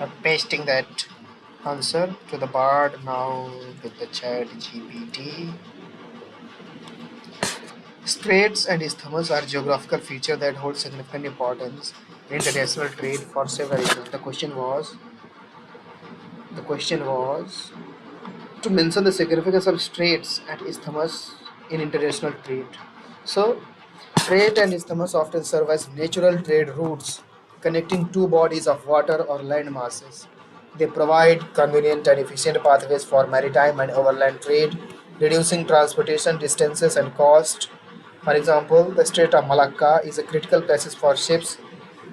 I'm pasting that answer to the bar now with the chat GPT. Straits and isthmus are geographical features that hold significant importance in international trade for several reasons. The question was to mention the significance of straits and isthmus in international trade. So, strait and isthmus often serve as natural trade routes connecting two bodies of water or land masses. They provide convenient and efficient pathways for maritime and overland trade, reducing transportation distances and cost. For example, the Strait of Malacca is a critical passage for ships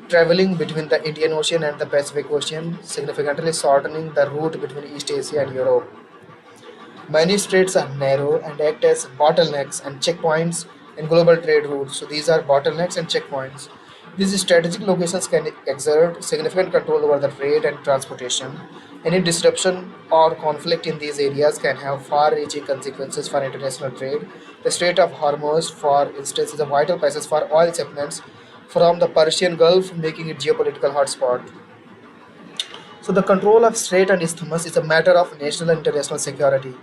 traveling between the Indian Ocean and the Pacific Ocean, significantly shortening the route between East Asia and Europe. Many straits are narrow and act as bottlenecks and checkpoints in global trade routes. So these are bottlenecks and checkpoints. These strategic locations can exert significant control over the trade and transportation. Any disruption or conflict in these areas can have far-reaching consequences for international trade. The Strait of Hormuz, for instance, is a vital passage for oil shipments from the Persian Gulf, making it geopolitical hotspot. So the control of strait and isthmus is a matter of national and international security.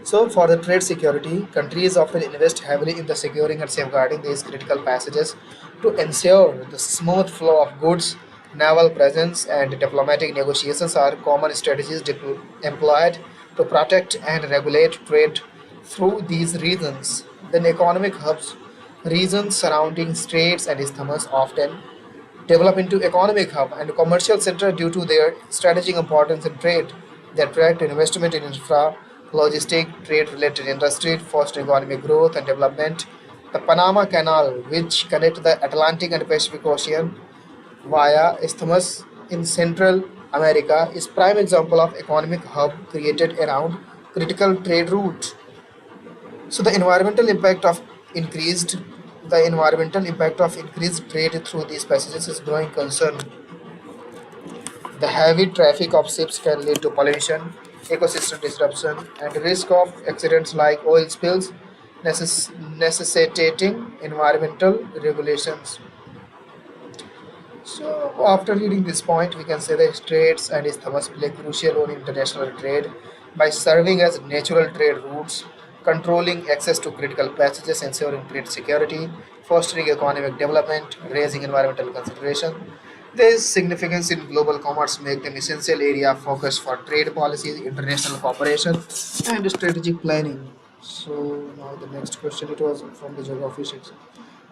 So, for the trade security, countries often invest heavily in the securing and safeguarding these critical passages to ensure the smooth flow of goods. Naval presence and diplomatic negotiations are common strategies employed to protect and regulate trade through these regions. Then, economic hubs, regions surrounding straits and isthmus often develop into economic hub and commercial center due to their strategic importance in trade. They attract investment in infra, logistic, trade-related industry, fostering economic growth and development. The Panama Canal, which connects the Atlantic and Pacific Ocean via isthmus in Central America, is prime example of economic hub created around critical trade route. So the environmental impact of increased trade through these passages is growing concern. The heavy traffic of ships can lead to pollution, ecosystem disruption, and risk of accidents like oil spills, necessitating environmental regulations. So, after reading this point, we can say that straits and isthmus play a crucial role in international trade by serving as natural trade routes, controlling access to critical passages, ensuring trade security, fostering economic development, raising environmental consideration. Their significance in global commerce make them essential area of focus for trade policies, international cooperation, and strategic planning. So now the next question it was from the geography section.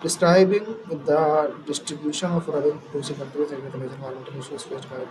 Describing the distribution of revenue producing countries and the major environmental issues faced by them.